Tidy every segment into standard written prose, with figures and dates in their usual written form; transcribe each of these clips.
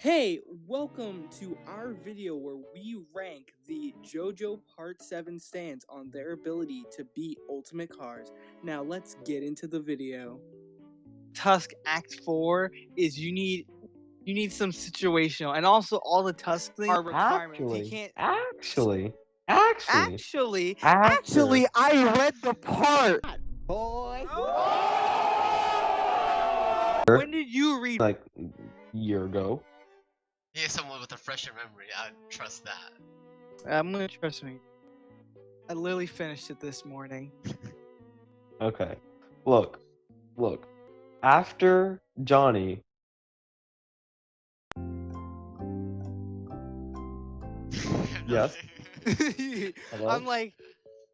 Hey, welcome to our video where we rank the JoJo Part 7 stands on their ability to beat Ultimate Cars. Now let's get into the video. Tusk Act 4 is you need some situational, and also all the Tusk things are requirements. You can't Actually, I read the part. Boy. When did you read? Like a year ago. He's someone with a fresher memory. I trust that. I'm gonna trust me. I literally finished it this morning. Okay. Look. After Johnny. Yes. I'm like,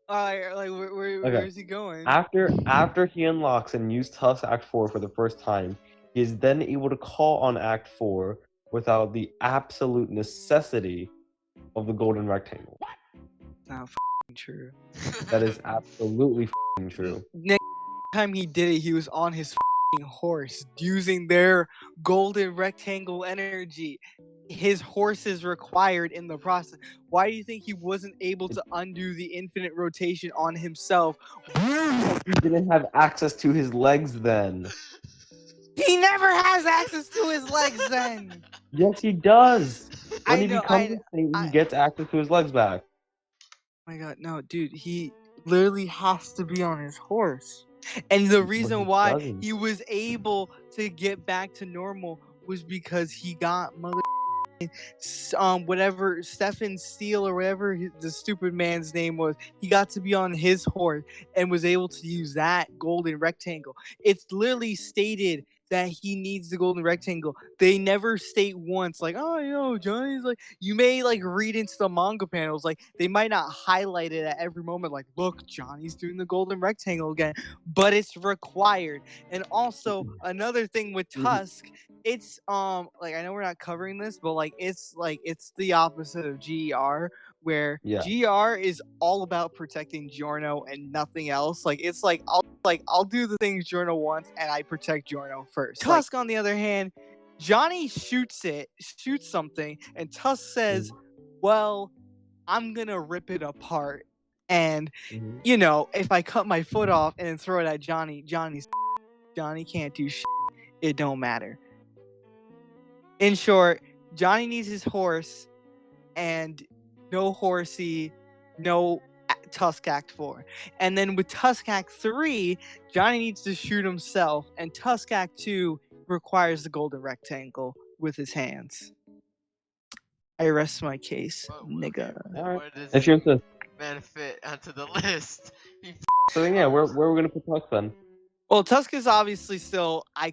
alright, like where is he going? After he unlocks and uses Tusk Act 4 for the first time, he is then able to call on Act 4 without the absolute necessity of the golden rectangle. Not true. That is absolutely true. Next time he did it, he was on his horse using their golden rectangle energy. His horse is required in the process. Why do you think he wasn't able to undo the infinite rotation on himself? He didn't have access to his legs then. He never has access to his legs then. Yes, he does. When he becomes I a Satan, he gets access to his legs back. Oh my god, no, dude, he literally has to be on his horse. And the reason why he was able to get back to normal was because he got whatever Stefan Steele or whatever the stupid man's name was, he got to be on his horse and was able to use that golden rectangle. It's literally stated that he needs the golden rectangle. They never state once like, oh, you know, Johnny's like, you may like read into the manga panels, like they might not highlight it at every moment, like, look, Johnny's doing the golden rectangle again, but it's required. And also another thing with Tusk, it's like, I know we're not covering this, but like it's the opposite of GER, where GR is all about protecting Giorno and nothing else. Like it's like I'll do the things Giorno wants and I protect Giorno first. Tusk, on the other hand, Johnny shoots something, and Tusk says, well, I'm gonna rip it apart. And you know, if I cut my foot off and then throw it at Johnny can't do shit. It don't matter. In short, Johnny needs his horse, and no horsey, no Tusk Act 4. And then with Tusk Act 3, Johnny needs to shoot himself, and Tusk Act 2 requires the golden rectangle with his hands. I rest my case, nigga. Where does this man fit onto the list? So then, yeah, where are we gonna put Tusk then? Well, Tusk is obviously still, I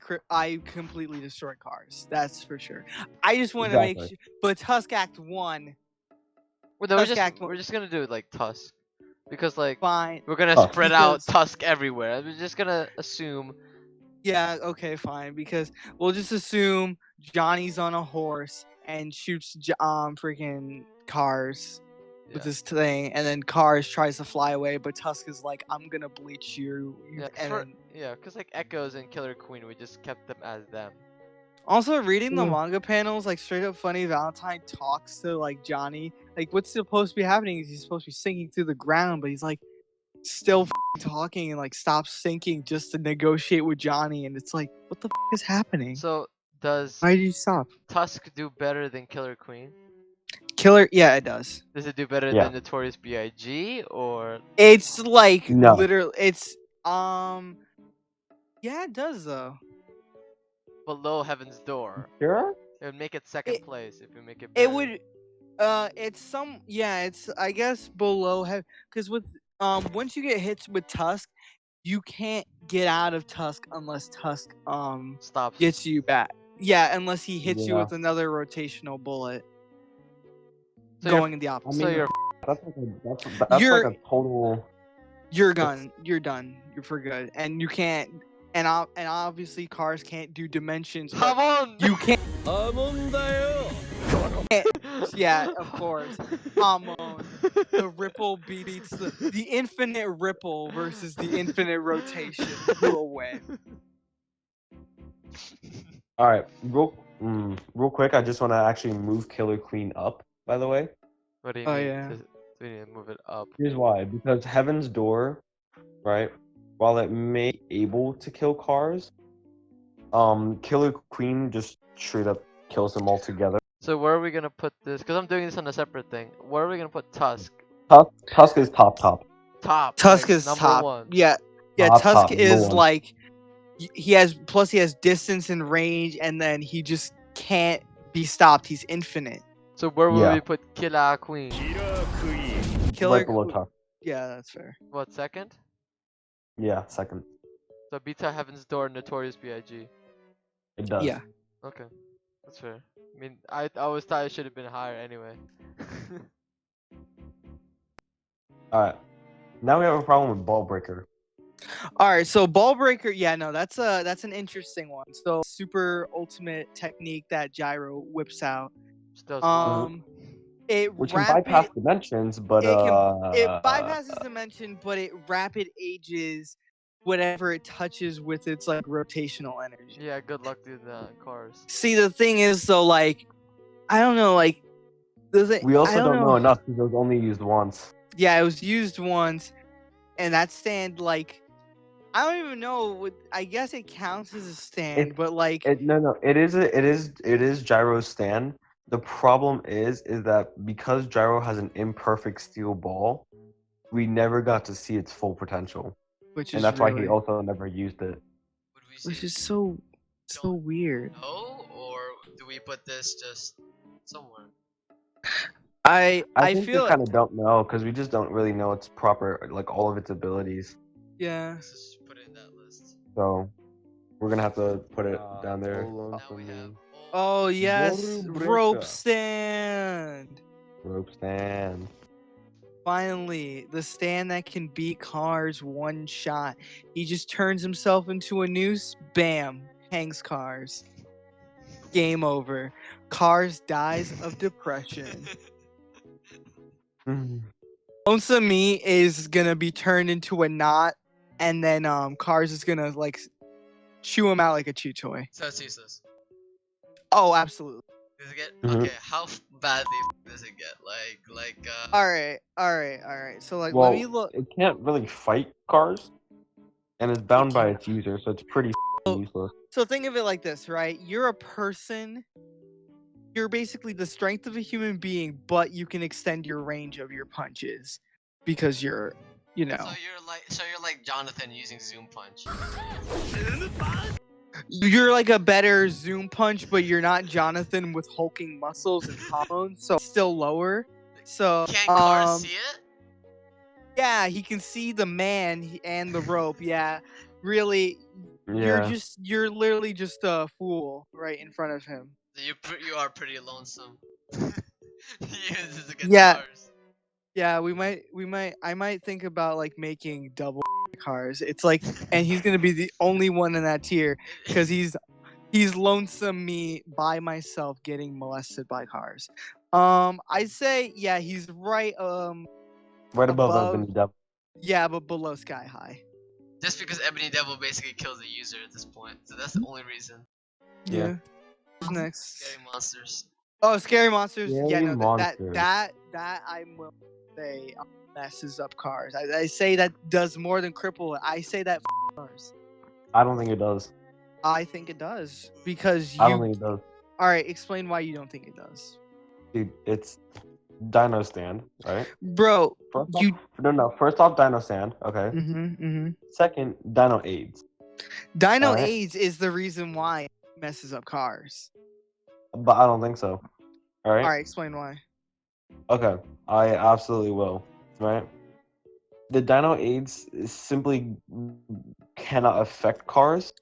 completely destroy cars. That's for sure. I just want to make sure, but Tusk Act 1. We're just gonna do it like Tusk, because like fine. We're gonna spread out Tusk everywhere. We're just gonna assume. Yeah, okay, fine. Because we'll just assume Johnny's on a horse and shoots freaking Cars with this thing, and then Cars tries to fly away, but Tusk is like, I'm gonna bleach you. Because like Echoes and Killer Queen, we just kept them as them. Also, reading the manga panels, like straight up Funny Valentine talks to like Johnny. Like, what's supposed to be happening is he's supposed to be sinking through the ground, but he's like still talking and like stops sinking just to negotiate with Johnny, and it's like, what the is happening? So why did you stop? Tusk do better than Killer Queen? Yeah, it does. Does it do better than Notorious B.I.G. or? It's like literally, it's yeah, it does though. Below Heaven's Door. Sure. It would make it second place if you make it better. It would it's I guess below heaven, because with once you get hit with Tusk, you can't get out of Tusk unless Tusk stops, gets you back. Yeah, unless he hits you with another rotational bullet. So going in the opposite. So that's like a total. You're done. You're for good, and you can't. And obviously cars can't do dimensions. Come on! You can't. Yeah, of course. The ripple beats the infinite ripple versus the infinite rotation. Who will win? All right, real Real quick, I just want to actually move Killer Queen up. By the way, What do you Oh, mean? yeah. We need to move it up. here's why. Because Heaven's Door, right? While it may be able to kill cars, Killer Queen just straight up kills them altogether. So where are we gonna put this? Because I'm doing this on a separate thing. Where are we gonna put Tusk? Tusk is top. Top. Tusk Like, is number top. one. Yeah, Top, Tusk number is one. like he has distance and range, and then he just can't be stopped. He's infinite. So where will Yeah. we put Killer Queen? Killer Right below Queen- Tusk. Yeah, that's fair. What, second? Yeah, second. So Beta Heaven's Door, Notorious B.I.G. It does. Yeah. Okay, that's fair. I mean, I always thought it should have been higher anyway. Alright. Now we have a problem with Ball Breaker. All right, so ball breaker. Yeah, no, that's an interesting one. So super ultimate technique that Gyro whips out. Still slow. It Which can rapid. bypass dimensions, but It bypasses dimension, but it rapid ages whatever it touches with its like rotational energy. Yeah, good luck to the cars. See, the thing is though, like, I don't know, like, we also I don't know enough because it was only used once. Yeah, it was used once, and that stand, like, I don't even know. I guess it counts as a stand, but like, No, it is Gyro's stand. The problem is that because Gyro has an imperfect steel ball, we never got to see its full potential, and that's why he also never used it. Would we say which is so weird. no, or do we put this just somewhere? I think feel we kind of don't know because we just don't really know its proper, like, all of its abilities. yeah. Let's just put it in that list. So we're gonna have to put it down there. Now we have Oh yes, Boru breaker. rope stand. Rope stand. Finally, the stand that can beat cars one shot. He just turns himself into a noose. Bam, hangs cars. Game over. Cars dies of depression. Lonesome Me is gonna be turned into a knot, and then Cars is gonna like chew him out like a chew toy. so it's useless. Oh, absolutely. Does it get Mhm. okay? How badly does it get? All right. So like, Well, let me look. it can't really fight cars, and it's bound by its user, so it's pretty useless. So think of it like this, right? You're a person. You're basically the strength of a human being, but you can extend your range of your punches because you're, you know. So you're like Jonathan using Zoom Punch. You're like a better zoom punch, but you're not Jonathan with hulking muscles and hormones, so still lower. So Can't cars see it? yeah, he can see the man and the rope. Yeah, really, Yeah. you're literally just a fool right in front of him. You are pretty lonesome. He uses against Yeah. cars. Yeah, I might think about like making double cars. It's like, and he's gonna be the only one in that tier because he's lonesome me by myself getting molested by cars. I'd say yeah, he's right Right above above- Ebony Devil. yeah, but below Sky High. Just because Ebony Devil basically kills the user at this point, so that's the only reason. Yeah. Who's next? Scary monsters. Oh, Scary Monsters. Yeah, Scary no, Monsters. that I'm willing to say messes up cars. I say that does more than cripple it. I say that cars. I don't think it does. I think it does because I don't think it does. All right, explain why you don't think it does, Dude, it's Dino Stand, right? bro. First You. off, First off, Dino Stand, okay? Mm-hmm. Second, Dino AIDS. Dino Alright. AIDS is the reason why it messes up cars. But I don't think so. Alright? All right, explain why. Okay, I absolutely will. Right? The Dino AIDS simply cannot affect cars.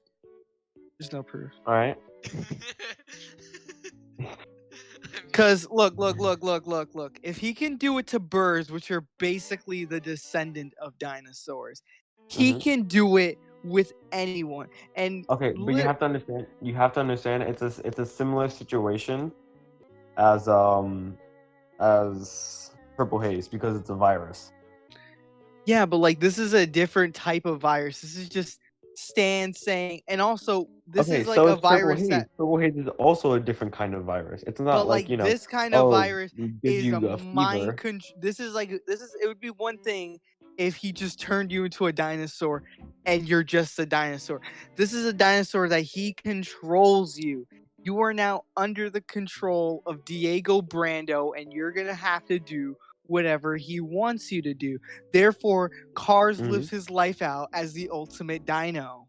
There's no proof. Alright? Cause look. If he can do it to birds, which are basically the descendant of dinosaurs, he Mhm. can do it with anyone. And Okay, but you have to understand. It's a similar situation as Purple Haze because it's a virus. yeah, but like this is a different type of virus. This is just Stan saying, and also this Okay, is like so a it's purple virus haze. that, Purple haze is also a different kind of virus. It's not but like, like this kind of oh, virus it gives is a you a mind fever. control. It would be one thing if he just turned you into a dinosaur and you're just a dinosaur. This is a dinosaur that he controls you. You are now under the control of Diego Brando, and you're gonna have to do whatever he wants you to do. Therefore, Cars lives his life out as the ultimate dino.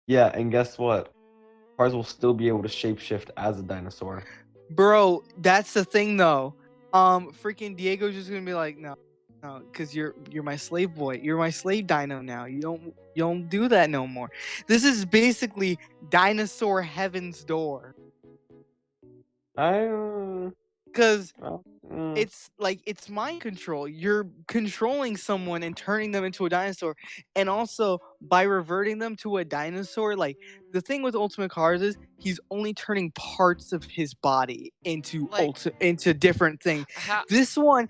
Yeah, and guess what? Cars will still be able to shapeshift as a dinosaur. Bro, that's the thing though. Freaking Diego's just gonna be like, no, because you're my slave boy. You're my slave dino now. You don't do that no more. This is basically dinosaur heaven's door. Because it's like it's mind control. You're controlling someone and turning them into a dinosaur, and also by reverting them to a dinosaur. Like the thing with Ultimate Cars is he's only turning parts of his body into into different things. This one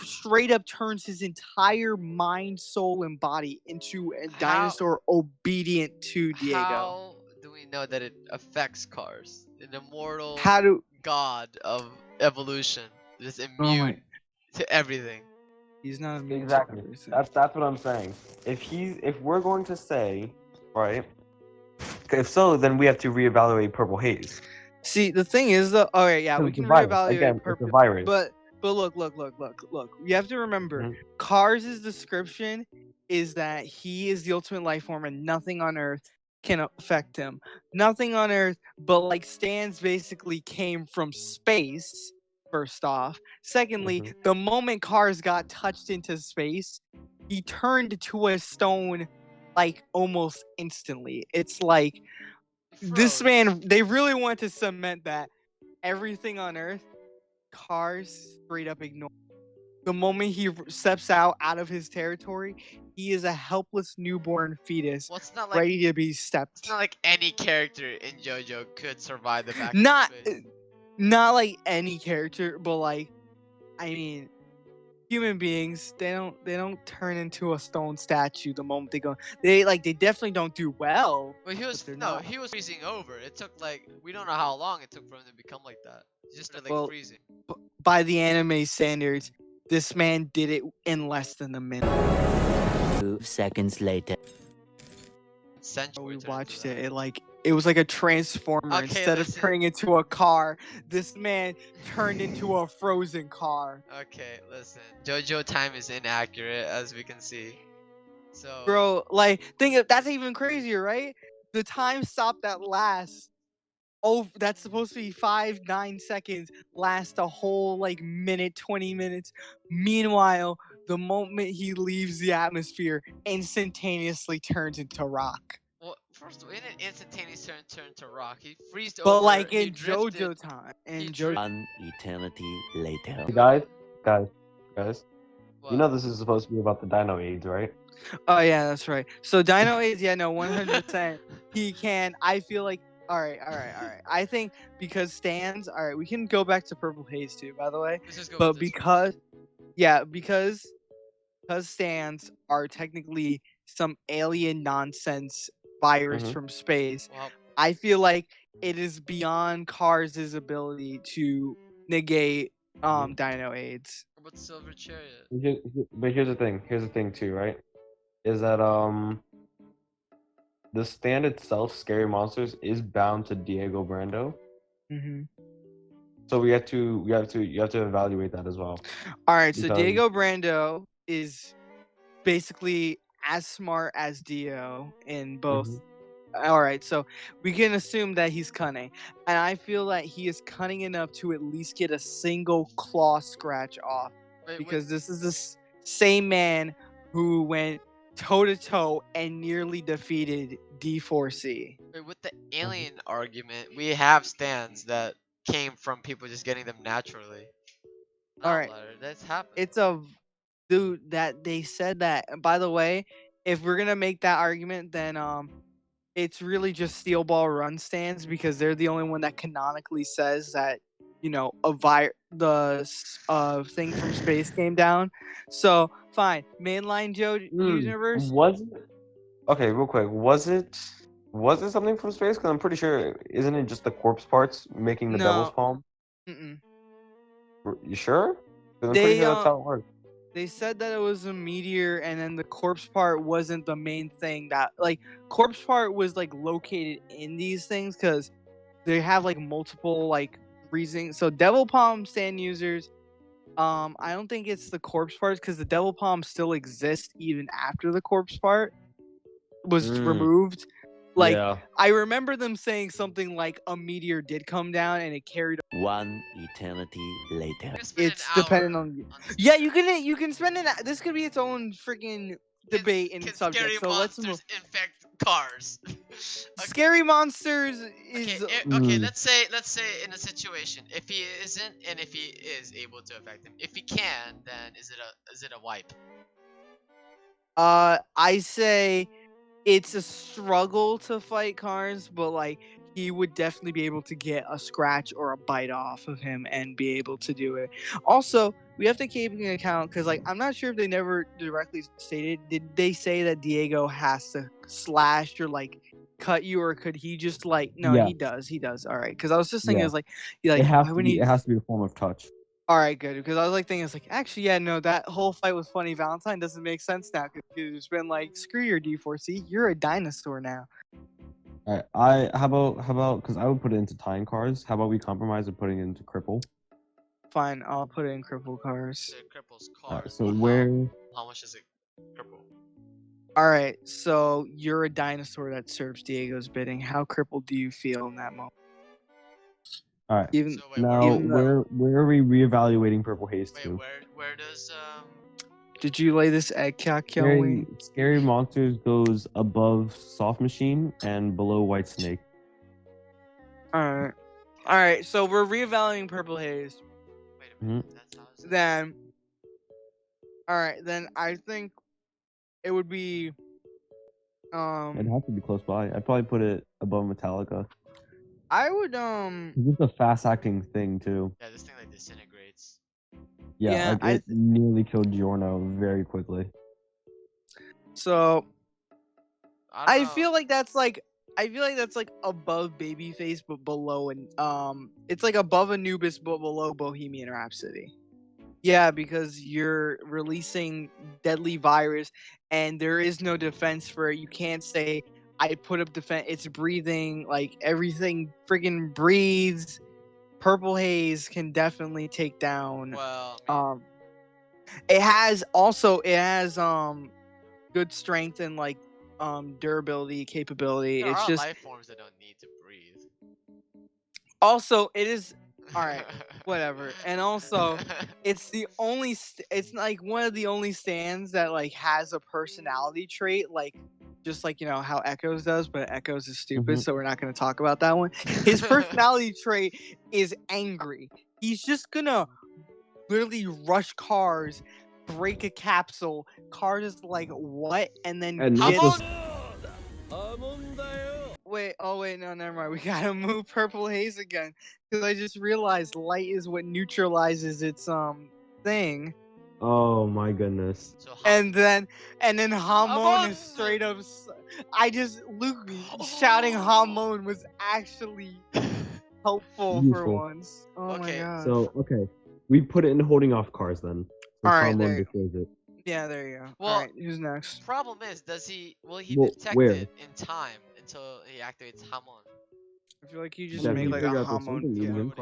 straight up turns his entire mind, soul, and body into a dinosaur obedient to Diego. How do we know that it affects Cars? An immortal god of evolution, just immune to everything. He's not immune exactly. to everything. That's what I'm saying. If we're going to say, right, if so, then we have to reevaluate Purple Haze. See, the thing is though, all right, yeah, we can reevaluate Purple. It's a virus. But look. You have to remember, Cars' description is that he is the ultimate life form and nothing on Earth can affect him. Nothing on Earth, but like Stan's basically came from space, first off. Secondly, the moment Cars got touched into space, he turned to a stone like almost instantly. It's like this man, they really want to cement that everything on Earth, Cars straight up ignore. The moment he steps out of his territory, he is a helpless newborn fetus, ready to be stepped. It's not like any character in JoJo could survive the back. Not like any character, but like, I mean, human beings, they don't turn into a stone statue the moment they go. They definitely don't do well. But he was freezing over. It took like, we don't know how long it took for him to become like that. Just freezing. By the anime standards, this man did it in less than a minute. 2 seconds later. We watched it. It was like a transformer. Instead of turning into a car, this man turned into a frozen car. Okay, listen. JoJo time is inaccurate, as we can see. So, bro, that's even crazier, right? The time stop that lasts, that's supposed to be 5-9 seconds, lasts a whole minute, 20 minutes. Meanwhile, the moment he leaves the atmosphere, instantaneously turns into rock. Well, first of all, he didn't instantaneously turn to rock. He freezed over. But in JoJo time, One eternity later. Guys. What? You know this is supposed to be about the Dino AIDS, right? Oh yeah, that's right. So Dino AIDS, 100%. He can. I feel like. All right. I think because Stans. All right, we can go back to Purple Haze too, by the way. But because Stans are technically some alien nonsense virus from space, I feel like it is beyond Cars' ability to negate Dino AIDS. What about Silver Chariot? But here's the thing too, right? Is that the stand itself, Scary Monsters, is bound to Diego Brando. So you have to evaluate that as well. All right, so Diego Brando is basically as smart as Dio in both. All right, so we can assume that he's cunning, and I feel that he is cunning enough to at least get a single claw scratch off, because this is the same man who went toe-to-toe and nearly defeated D4C. With the alien argument, we have stands that came from people just getting them naturally. All right, that's happened. It's a dude that they said that. And by the way, if we're gonna make that argument, then it's really just Steel Ball Run stands, because they're the only one that canonically says that the thing from space came down. So fine, mainline universe. Was it? Okay, real quick. Was it something from space? Because I'm pretty sure, isn't it just the corpse parts making the devil's No. palm? Mm-mm. You sure? Because I'm pretty sure that's how it works. They said that it was a meteor, and then the corpse part wasn't the main thing. That corpse part was located in these things because they have multiple reasons. So devil palm stand users, I don't think it's the corpse parts because the devil palm still exists even after the corpse part was removed. Yeah. I remember them saying something like a meteor did come down and it carried. One eternity later. It's dependent on. Yeah, you can spend it. This could be its own freaking debate and subject. Scary So let's move. monsters infect cars. Scary monsters is okay. Let's say in a situation, if he isn't and if he is able to affect him, if he can, then is it a wipe? I say it's a struggle to fight cars, but he would definitely be able to get a scratch or a bite off of him and be able to do it. Also, we have to keep in account because I'm not sure if they never directly stated. Did they say that Diego has to slash or cut you, or could he just no? Yeah. He does. All right, because I was just thinking it has to be a form of touch. All right, good. Because I was thinking, actually, yeah, no, that whole fight with Funny Valentine doesn't make sense now. Because it's been screw your D4C, you're a dinosaur now. All right, how about because I would put it into tying cars. How about we compromise and putting it into cripple? Fine, I'll put it in cripple cars. So cripples cars. Right, so where? How much is it cripple? All right, so you're a dinosaur that serves Diego's bidding. How crippled do you feel in that moment? All right. Now, where are we reevaluating Purple Haze to? Where does Did you lay this egg calculating? Scary Monsters goes above Soft Machine and below White Snake. All right. So we're reevaluating Purple Haze. Wait a minute. That's how it's Then, all right. Then I think it would be. It'd have to be close by. I'd probably put it above Metallica. I would It's a fast acting thing too. Yeah, this thing disintegrates. Yeah, it nearly killed Giorno very quickly. So I feel like that's above Babyface but below it's above Anubis but below Bohemian Rhapsody. Yeah, because you're releasing deadly virus and there is no defense for it. You can't say I put up defense. It's breathing, everything friggin' breathes. Purple Haze can definitely take down. Well, it has good strength and durability, capability. There it's are just life forms that don't need to breathe. Also, it is all right. Whatever. And also, it's the only. It's one of the only stands that has a personality trait just how Echoes does, but Echoes is stupid, so we're not going to talk about that one. His personality trait is angry. He's just gonna literally rush cars, break a capsule. Cars is what, and then Wait, no, never mind. We gotta move Purple Haze again because I just realized light is what neutralizes its thing. Oh my goodness. So and then Hamon is straight up. Luke shouting Hamon was actually helpful for once. Oh my god. So we put it in holding off cars then. All right, Hamon destroys it. Yeah, there you go. Well, all right, who's next? Problem is, will he detect it in time until he activates Hamon? I feel like you just make a Hamon field.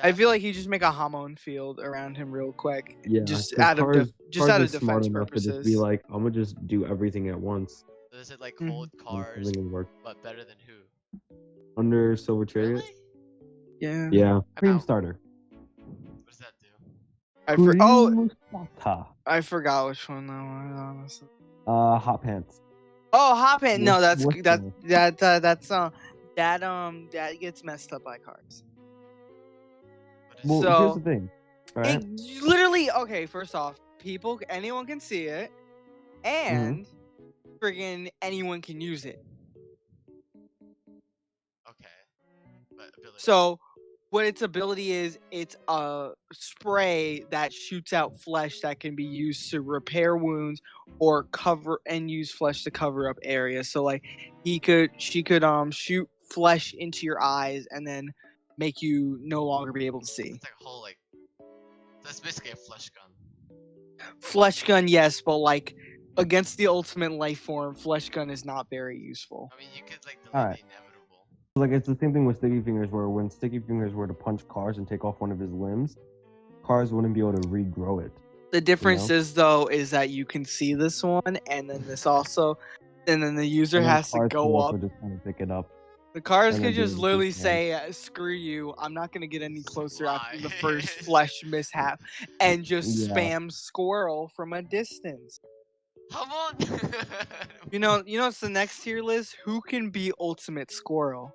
I feel like he just make a Hamon field around him real quick. Yeah, just out of defense purposes. To just be I'm gonna just do everything at once. So is it hold cars, but better than who? Under Silver Chariot? Really? Yeah. Yeah. Cream Starter. What does that do? I forgot which one that was, honestly. Hot Pants. Oh, Hot Pants. No, that gets messed up by cards. Well, here's the thing. Right? It literally, first off, anyone can see it, and friggin' anyone can use it. Okay. But ability. So, what its ability is, it's a spray that shoots out flesh that can be used to repair wounds or use flesh to cover up areas. So like she could shoot flesh into your eyes and then make you no longer be able to see. It's like a whole that's basically a flesh gun. Flesh gun, yes, but like against the ultimate life form, flesh gun is not very useful. I mean, you could like delay the inevitable. Like it's the same thing with Sticky Fingers, where when Sticky Fingers were to punch Cars and take off one of his limbs, Cars wouldn't be able to regrow it. The difference is though is that you can see this one, and then this also, and then the user has to go up. Just kind of pick it up. The Cars could just literally say, "Screw you! I'm not gonna get any closer after the first flesh mishap," and just spam squirrel from a distance. Come on. you know what's the next tier list? Who can be ultimate squirrel?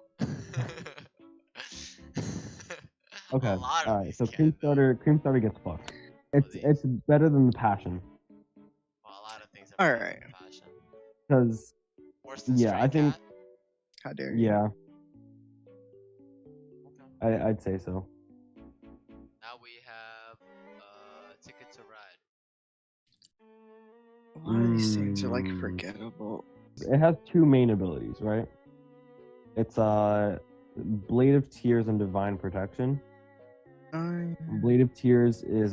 Okay. Alright, so Cream Starter gets fucked. It's better than the Passion. Well, a lot of things are better than the Passion. Because I think Cat? How dare you? Yeah. Okay. I'd say so. Now we have Ticket to Ride. A lot of these things are like forgettable. It has two main abilities, right? It's Blade of Tears and Divine Protection. Blade of Tears is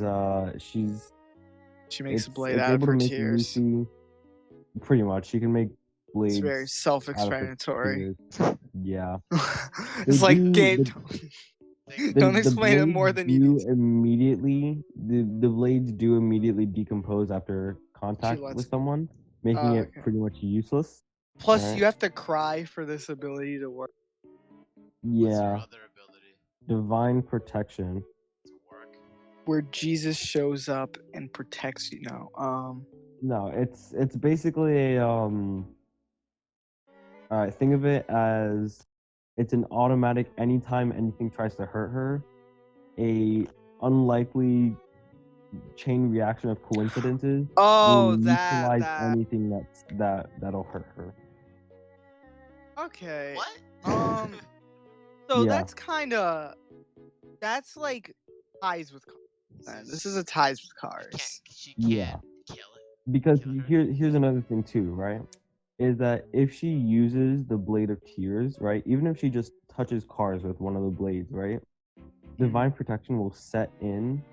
she makes a blade out of her tears. Lucy, pretty much, she can make blades. It's very self-explanatory. Yeah. It's like game. Don't explain it more than you do. Immediately, the blades do immediately decompose after contact with someone, making it pretty much useless. Plus, you have to cry for this ability to work. Yeah. What's your other ability? Divine Protection. To work. Where Jesus shows up and protects you. No, it's basically a Alright, think of it as it's an automatic anytime anything tries to hurt her, a unlikely chain reaction of coincidences will neutralize anything that'll hurt her. Okay. What? So that's like ties with cars. This is a ties with cars. She can't kill it. Because here's another thing too, right? Is that if she uses the Blade of Tears, right? Even if she just touches Cars with one of the blades, right? Divine Protection will set in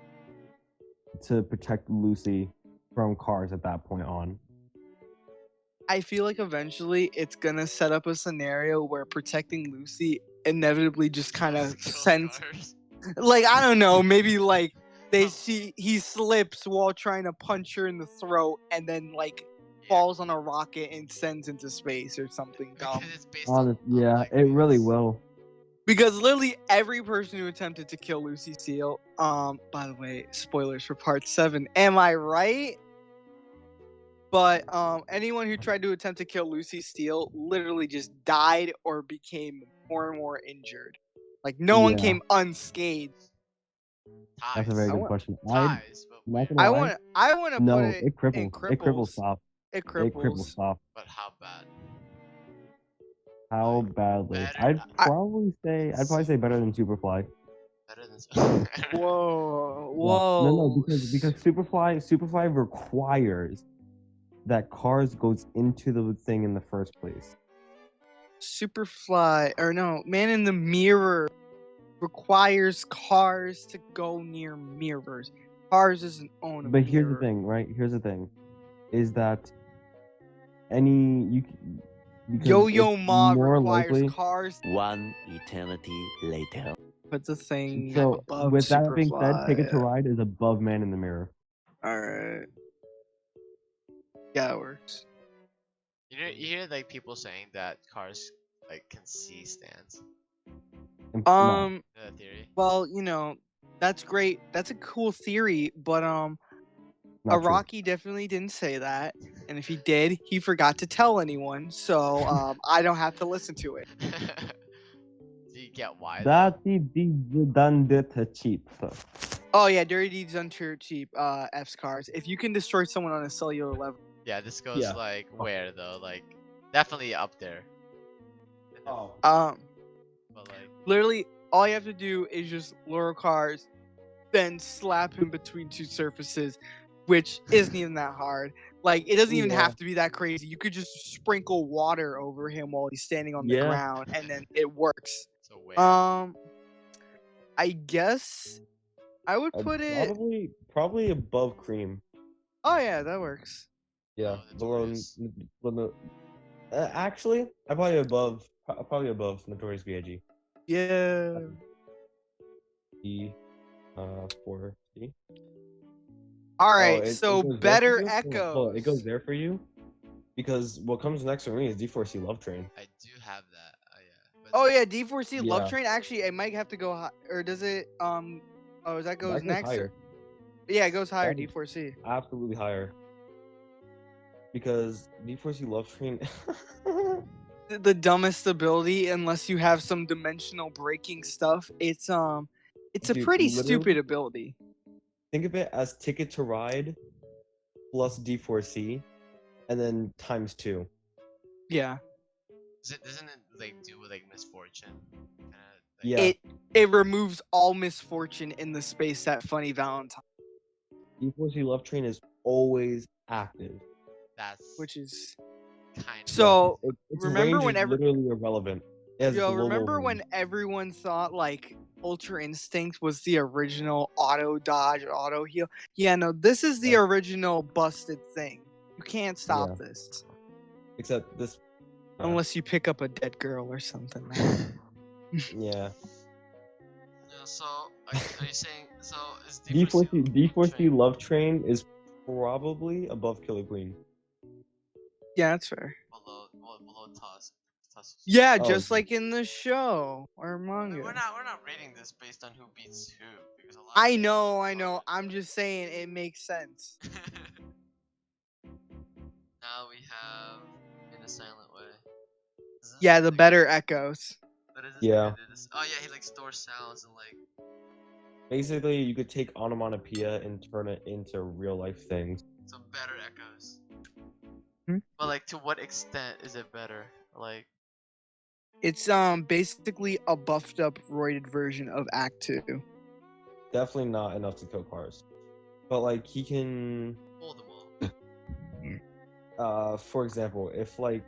to protect Lucy from Cars at that point on. I feel like eventually it's gonna set up a scenario where protecting Lucy inevitably just kind of sends, like, I don't know, maybe like he slips while trying to punch her in the throat and then like falls on a rocket and sends into space or something dumb. It really will. Because literally every person who attempted to kill Lucy Steele, by the way, spoilers for part 7, am I right? But anyone who tried to attempt to kill Lucy Steele literally just died or became more and more injured. Like no one came unscathed. That's a very good question. I want to put it it cripples. in cripples. It cripples stop. It cripples stop. But how bad? How badly? I'd probably say better than Superfly. Better than Whoa. No, because Superfly requires that Cars goes into the thing in the first place. Man in the Mirror requires Cars to go near mirrors. Cars doesn't own a mirror. But here's the thing, right? Is that Yo-Yo Ma requires Cars. One eternity later. But the thing so above with that Superfly, being said, Ticket to Ride is above Man in the Mirror. Alright. Yeah, it works. You hear like people saying that Cars like can see stands. Theory. Well, that's great. That's a cool theory, but Araki definitely didn't say that, and if he did, he forgot to tell anyone. So I don't have to listen to it. Do you get why? Dirty deeds done cheap. So. Oh yeah, dirty deeds done cheap. F's Cars. If you can destroy someone on a cellular level. Yeah, this goes like where though? Like definitely up there. But like literally all you have to do is just lure cars, then slap him between two surfaces, which isn't even that hard. Like, it doesn't even have to be that crazy. You could just sprinkle water over him while he's standing on the ground, and then it works. So wait. I guess I would put it probably above Cream. Oh yeah, that works. Yeah, below. Actually, I'm probably above Notorious B.I.G. Yeah. For C. All right, so better echo. Well, it goes there for you because what comes next for me is D4C Love Train. I do have that. Oh yeah, D4C Love Train. Actually, it might have to go high, or does it? Oh, that goes next. Higher. Yeah, it goes higher. D4C. Absolutely higher. Because D4C Love Train. The dumbest ability, unless you have some dimensional breaking stuff. It's a pretty stupid ability. Think of it as Ticket to Ride plus D4C, and then times 2. Yeah. Doesn't it like do with like misfortune? Yeah. It removes all misfortune in the space that Funny Valentine. D4C Love Train is always active. Which is kind of so. Its remember range whenever is literally irrelevant. Remember when everyone thought like Ultra Instinct was the original auto dodge, auto heal? Yeah, no, this is the original busted thing. You can't stop this. Except this. Unless you pick up a dead girl or something. Yeah. So are you saying is D4C Love Train is probably above Killer Queen. Yeah, that's fair. Below Toss. Yeah, just like in the show or manga. We're not rating this based on who beats who because I know. I'm just saying it makes sense. Now we have In a Silent Way. Yeah, the better echoes. Yeah. Oh yeah, he like stores sounds and like. Basically, you could take onomatopoeia and turn it into real life things. So better echoes. Hmm? But like, to what extent is it better? Like, it's basically a buffed up, roided version of Act 2. Definitely not enough to kill cars, but like he can. Hold them all. For example, if like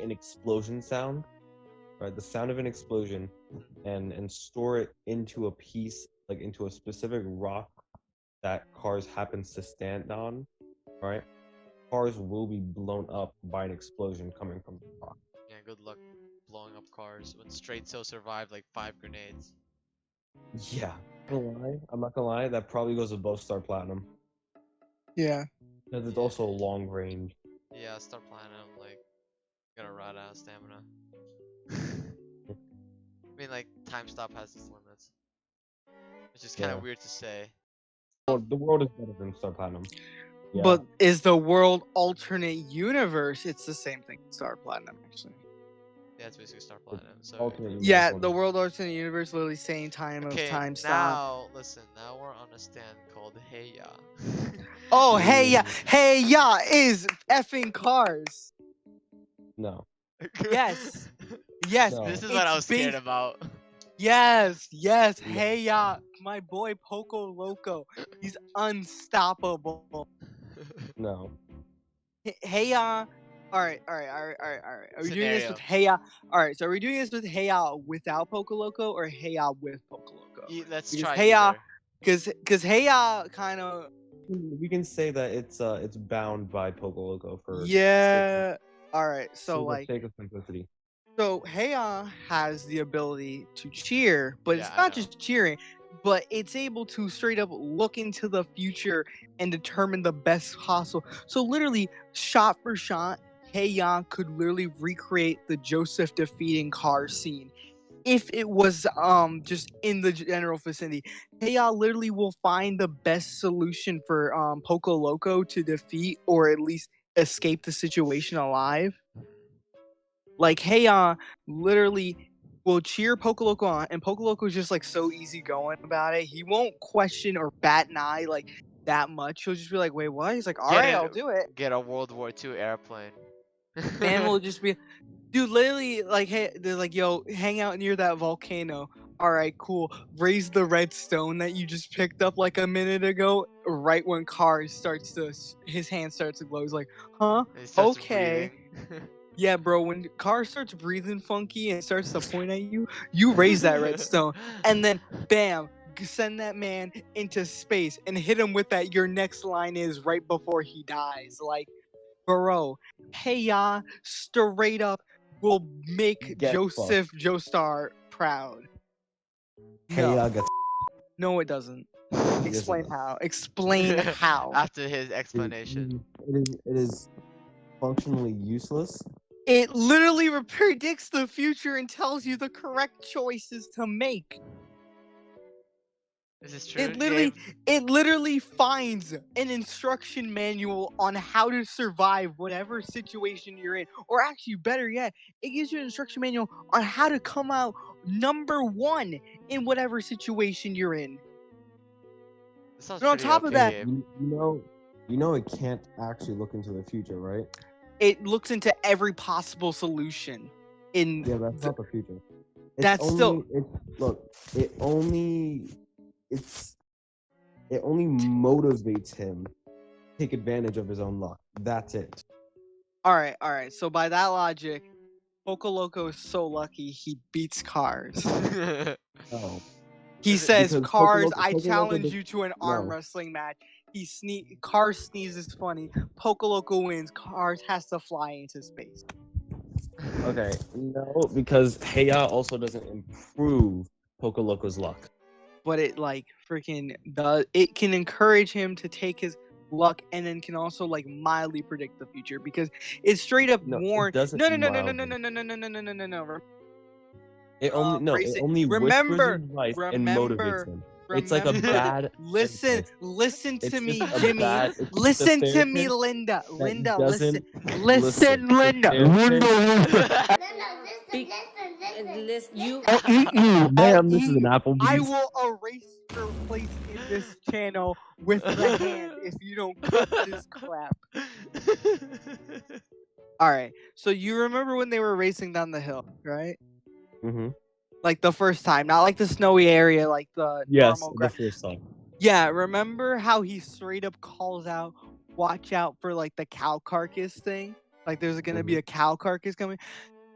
an explosion sound, right? The sound of an explosion, and store it into a piece, like into a specific rock that cars happens to stand on, right? Cars will be blown up by an explosion coming from the rock. Yeah, good luck blowing up cars when Straight So survived like 5 grenades. Yeah, I'm not gonna lie, that probably goes above Star Platinum. Yeah. Because it's also long range. Yeah, Star Platinum, like, got a rod out of stamina. I mean, like, Time Stop has its limits. Which is kind of weird to say. Well, the world is better than Star Platinum. Yeah. But is the world alternate universe? It's the same thing. Star Platinum, actually. Yeah, it's basically Star Platinum. So the world alternate universe, literally same time of time stop. Now, listen, now we're on a stand called Hey Ya. Oh, Hey Ya is effing cars. No. Yes. Yes. No. This is what I was scared about. Yes. Hey Ya, my boy Poco Loco. He's unstoppable. No. Hey Ya. All right. Are we doing this with Hey Ya? All right. So are we doing this with Hey Ya without Poco Loco or Hey Ya with Poco Loco? Let's try Hey Ya, because Hey Ya kind of. We can say that it's bound by Poco Loco for. Yeah. All right. So for like. the sake of simplicity. So Hey Ya has the ability to cheer, but it's not just cheering, but it's able to straight up look into the future and determine the best possible. So literally, shot for shot, Hey Ya could literally recreate the Joseph defeating car scene if it was just in the general vicinity. Hey Ya literally will find the best solution for Poco Loco to defeat or at least escape the situation alive. Like, Hey Ya literally will cheer Poco Loco on, and Poco Loco is just like so easygoing about it. He won't question or bat an eye like that much. He'll just be like, "Wait, what?" He's like, "All right, I'll do it." Get a World War II airplane. Man will just be, dude. Literally, like, hey, they're like, "Yo, hang out near that volcano." All right, cool. Raise the red stone that you just picked up like a minute ago. Right when his hand starts to glow. He's like, huh? And he starts Okay. breathing. Yeah, bro. When Car starts breathing funky and starts to point at you, you raise that red stone, and then bam, send that man into space and hit him with that. Your next line is right before he dies. Like, bro, hey ya, straight up will make Get Joseph Joestar proud. Hey, No. gets No, it doesn't. Yes, Explain it does. how. Explain how. After his explanation. It is functionally useless. It literally predicts the future and tells you the correct choices to make. Is this true? It literally finds an instruction manual on how to survive whatever situation you're in. Or actually, better yet, it gives you an instruction manual on how to come out number 1 in whatever situation you're in. Sounds and on top of that, you know it can't actually look into the future, right? It looks into every possible solution. Yeah, that's not the future. It only motivates him to take advantage of his own luck. That's it. All right. So by that logic, Poco Loco is so lucky he beats Cars. Oh. He says, Cars, I challenge you to an arm No. wrestling match. Cars sneezes funny. Poco Loco wins. Cars has to fly into space. Okay, no, because Heya also doesn't improve Poco Loco's luck. But it freaking does. It can encourage him to take his luck, and then can also mildly predict the future because it's straight up warned. No. It only whispers advice and motivates him. It's like a bad. Listen to me, Jimmy. Listen to me, Linda. Linda, listen. Listen, Linda. You. Ma'am, this is an Applebee's. I will erase your place in this channel with the hand if you don't cut this crap. All right. So you remember when they were racing down the hill, right? Mm-hmm. Like the first time, not like the snowy area, like the normal the first time. Yeah, remember how he straight up calls out, "Watch out for the cow carcass thing." Like there's gonna be a cow carcass coming.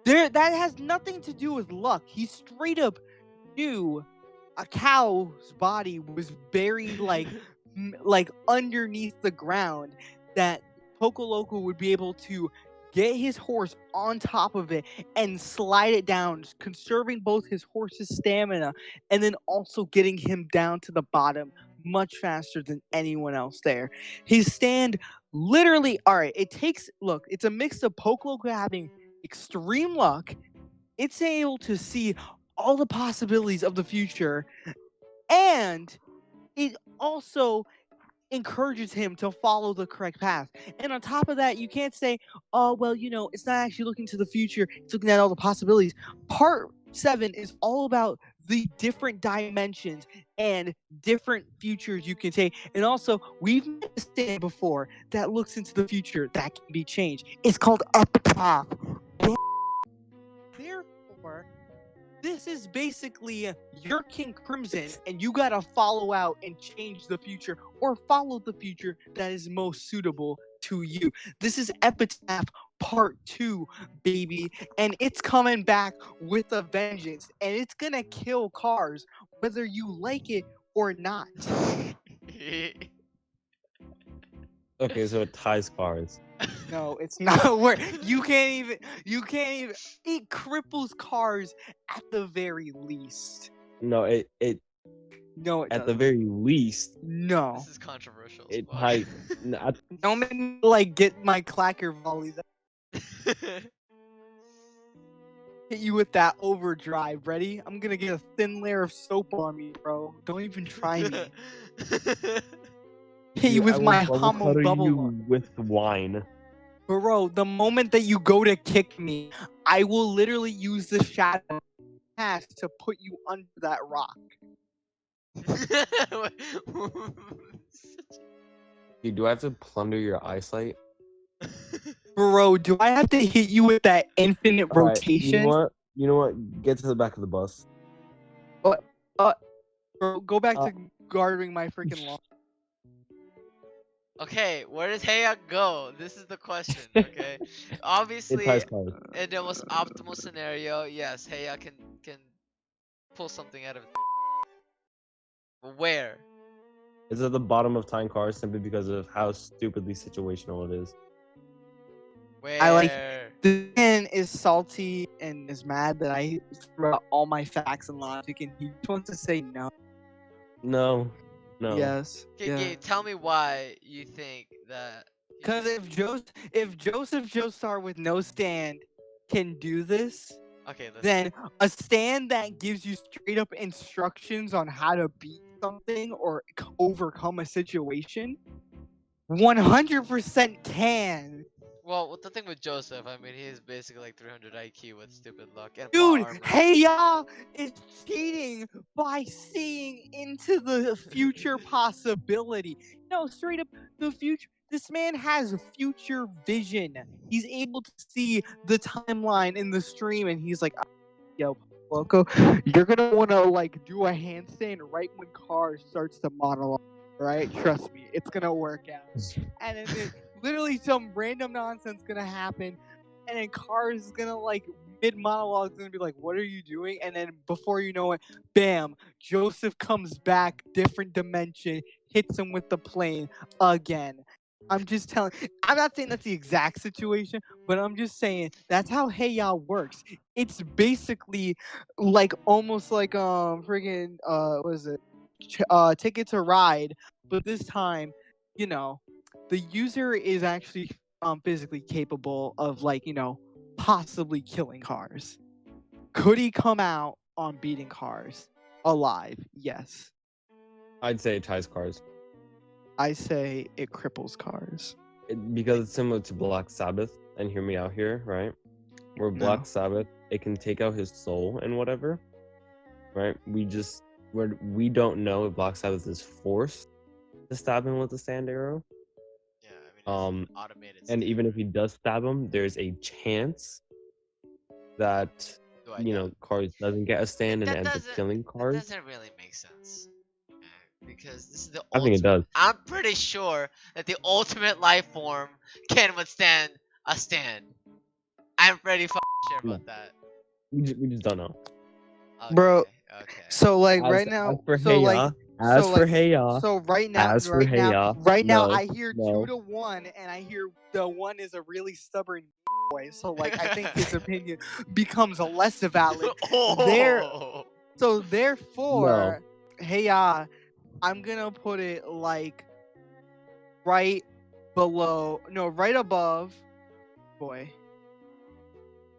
That has nothing to do with luck. He straight up knew a cow's body was buried underneath the ground. That Poco Loco would be able to get his horse on top of it and slide it down, conserving both his horse's stamina and then also getting him down to the bottom much faster than anyone else there. His stand literally, alright, it's a mix of Poco Loco having extreme luck, it's able to see all the possibilities of the future, and it also encourages him to follow the correct path. And on top of that, you can't say, oh, well, it's not actually looking to the future, it's looking at all the possibilities. Part 7 is all about the different dimensions and different futures you can take. And also, we've met a stand before that looks into the future that can be changed. It's called Epitaph. Therefore, this is basically your King Crimson, and you gotta follow out and change the future, or follow the future that is most suitable to you. This is Epitaph Part 2, baby, and it's coming back with a vengeance, and it's gonna kill Cars, whether you like it or not. Okay, so it ties Cars. No, it's not where you can't even it cripples Cars at the very least. No, it No, it at doesn't. the very least. No. This is controversial. It Don't make me get my clacker volleys. Hit you with that overdrive. Ready? I'm gonna get a thin layer of soap on me, bro. Don't even try me. Hit you with my homo bubble with wine. Bro, the moment that you go to kick me, I will literally use the shadow pass to put you under that rock. Dude, do I have to plunder your eyesight? Bro, do I have to hit you with that infinite rotation? You know what? Get to the back of the bus. Oh, Bro, go back to guarding my freaking lawn. Okay, where does Heya go? This is the question, okay? Obviously, in the most optimal scenario, yes, Heya can pull something out of it. But where? It's at the bottom of tying cars simply because of how stupidly situational it is. Where? I like the man is salty and is mad that I threw out all my facts and logic, and he just wants to say no. No. Yes. Okay, tell me why you think that. Because if Joseph Joestar with no stand can do this, then a stand that gives you straight up instructions on how to beat something or overcome a situation, 100% can. Well, the thing with Joseph, I mean, he's basically like 300 IQ with stupid luck and Dude, armor. Heya is cheating by seeing into the future possibility. No, straight up the future. This man has future vision. He's able to see the timeline in the stream, and he's like, yo, Loco, you're gonna wanna like do a handstand right when car starts to monologue, right? Trust me, it's gonna work out. And then literally some random nonsense gonna happen, and then car is gonna like mid monologue gonna be like, what are you doing? And then before you know it, bam, Joseph comes back, different dimension, hits him with the plane again. I'm just telling. I'm not saying that's the exact situation, but I'm just saying that's how Heya works. It's basically like almost like friggin' what is it? Ticket to Ride, but this time, you know, the user is actually physically capable of like, you know, possibly killing cars. Could he come out on beating cars alive? Yes. I'd say it ties cars. I say it cripples cars. Because it's similar to Black Sabbath, and hear me out here, right? Where Black Sabbath, it can take out his soul and whatever, right? We don't know if Black Sabbath is forced to stab him with a sand arrow. Yeah, I mean, it's automated. And even if he does stab him, there's a chance that cars doesn't get a stand and ends up killing cars. That doesn't really make sense. Because this is the I think it does. I'm pretty sure that the ultimate life form can withstand a stand. I'm pretty sure about that. We just don't know. Okay, bro. Okay. So like right now, right now I hear 2-1, and I hear the one is a really stubborn boy. So like I think his opinion becomes less valid. So therefore, Heya, I'm gonna put it like right above boy.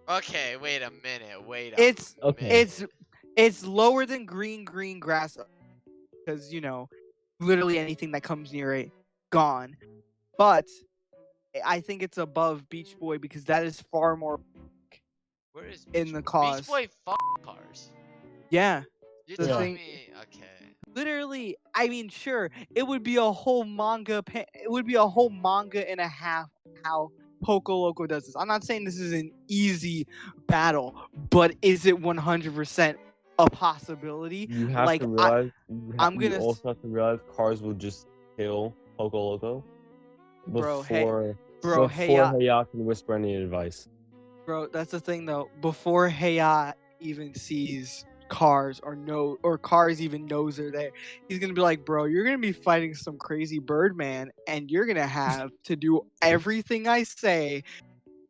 Okay, wait a minute. It's lower than green grass because literally anything that comes near it gone. But I think it's above Beach Boy because that is far more. Where is in the cause? Beach Boy cars. Yeah. You're telling me, okay. Literally, I mean, sure, it would be a whole manga. It would be a whole manga and a half how Poco Loco does this. I'm not saying this is an easy battle, but is it 100% a possibility? You have to realize. You also have to realize cars will just kill Poco Loco before Heya can whisper any advice. Bro, that's the thing though. Before Heya even sees cars or cars even knows they're there, he's gonna be like, bro, you're gonna be fighting some crazy Birdman, and you're gonna have to do everything I say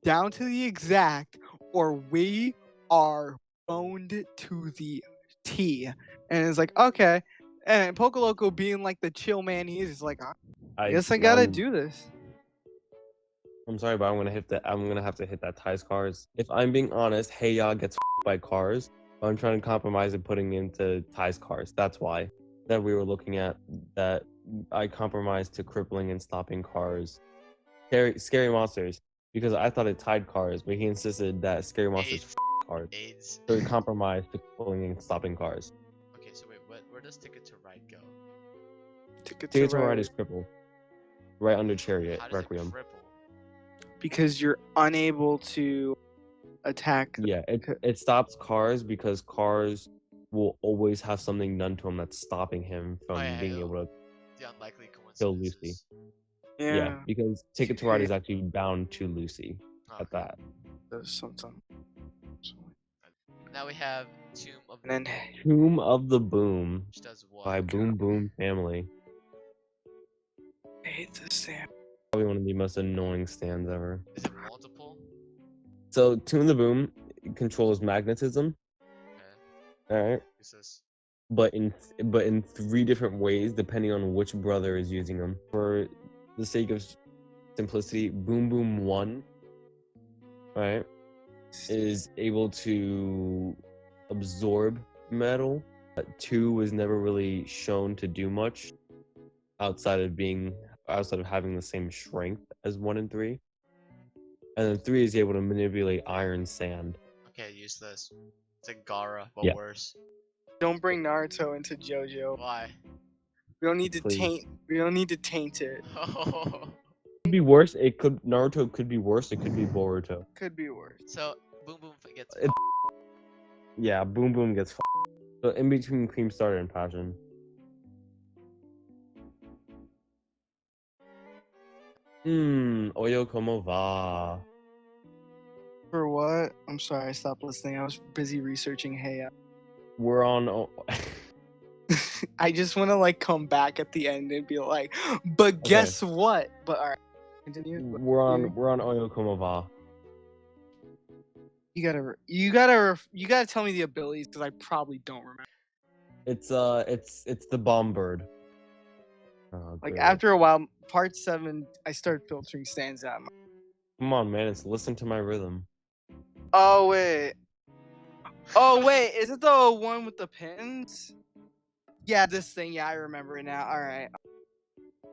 down to the exact, or we are boned to the T. And it's like, okay. And Poco Loco being like the chill man he is like, I guess I gotta do this. I'm sorry, but I'm gonna have to hit that ties cars. If I'm being honest, Heya gets by cars. But I'm trying to compromise and putting into ties cars. That's why that we were looking at that. I compromised to crippling and stopping cars. Scary monsters, because I thought it tied cars, but he insisted that scary monsters cars. So we compromised to crippling and stopping cars. Okay, so wait, where does Ticket to Ride go? Ticket to Ride is crippled, right under Chariot Requiem. Because you're unable to attack. Yeah, it stops cars because cars will always have something done to him that's stopping him from being able to the unlikely kill Lucy. coincidences. Yeah, because Ticket to Ride is actually bound to Lucy at that. Sometimes. Now we have Tomb of the And Boom, then Tomb of the Boom which does what? by Boom Boom Family. I hate this stand. Probably one of the most annoying stands ever. Is it multiple? So Tomb of the Boom controls magnetism. Okay. All right. Who's this? But in 3 different ways, depending on which brother is using them. For the sake of simplicity, Boom Boom 1, right, is able to absorb metal. 2 was never really shown to do much outside of having the same strength as 1 and 3. And then 3 is able to manipulate iron sand. Okay, use this. It's like Gara, but worse. Don't bring Naruto into JoJo. Why? We don't need to Please. taint. We don't need to taint it. Oh. It could be worse. Naruto could be worse. It could be Boruto. Could be worse. So Boom Boom gets. Yeah, Boom Boom gets So in between Cream Starter and Passion. Oyo como va? For what? I'm sorry, I stopped listening. I was busy researching Heya. We're on. I just want to like come back at the end and be like, but guess what? But all right, continue. We're on Oyo como va. You gotta tell me the abilities because I probably don't remember. It's the bomb bird. Oh, like great. after a while, part 7, I started filtering stands out. Come on, man! It's listen to my rhythm. Oh wait, is it the one with the pins? Yeah, this thing. Yeah, I remember it now. All right.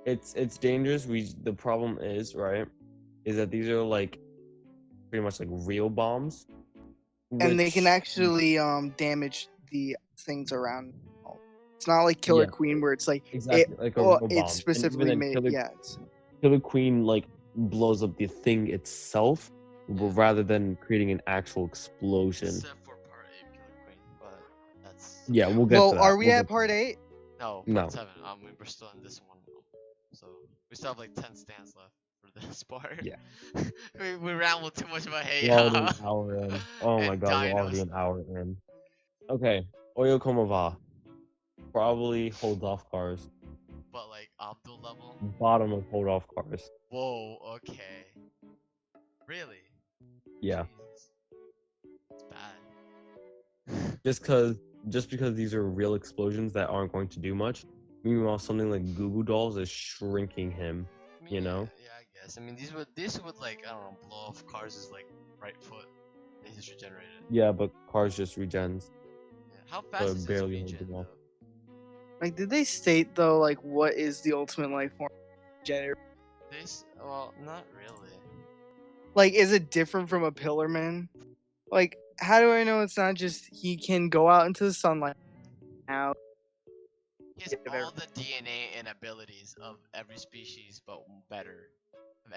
It's dangerous. The problem is that these are like pretty much like real bombs, and they can actually damage the things around. It's not like Killer Queen where it's like exactly like a real bomb. It's specifically made. Killer Queen like blows up the thing itself rather than creating an actual explosion. Except for part 8 Killer Queen, but that's. Yeah, we'll get to that. Are we at part 8? No, part 7. We're still in this one, so we still have like 10 stands left for this part. Yeah. we rambled too much about Hey. We're already an hour in. Oh my god, we're already an hour in. Okay, Oyo como va? Probably holds off cars. But like Abdul level? Bottom of hold off cars. Whoa, okay. Really? Yeah. Jesus. It's bad. Just because these are real explosions that aren't going to do much. Meanwhile, something like Goo Goo Dolls is shrinking him. You know? Yeah, I guess. I mean, these would like I don't know, blow off cars' like right foot. They just regenerated. Yeah, but cars just regens. Yeah. How fast is this regen though? Like, did they state though, like, what is the ultimate life form? Well, not really. Like, is it different from a Pillarman? Like, how do I know it's not just he can go out into the sunlight now? He has all the DNA and abilities of every species, but better.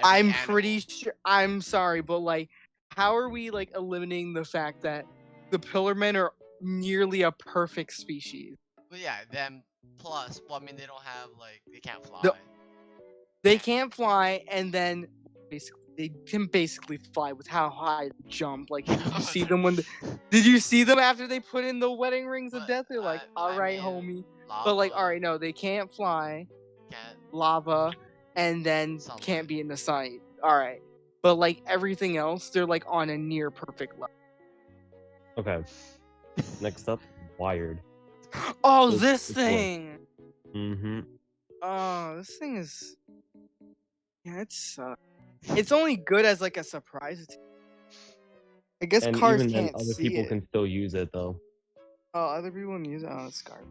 I'm pretty sure. I'm sorry, but like, how are we like eliminating the fact that the Pillarmen are nearly a perfect species? Well, yeah, them plus. Well, I mean, they don't have like they can't fly. They can't fly, and then basically they can basically fly with how high they jump. Like, did you see them did you see them after they put in the wedding rings of death? They're like, all right, homie. Lava, but like, all right, no, they can't fly. Lava, and then can't be in the sun. All right, but like everything else, they're like on a near perfect level. Okay. Next up, Wired. Oh, this thing. Mm-hmm. Oh, this thing is. Yeah, it sucks. It's only good as like a surprise. I guess and cars even can't then, other see people it. can still use it though. Oh, other people can use it. Oh, it's garbage.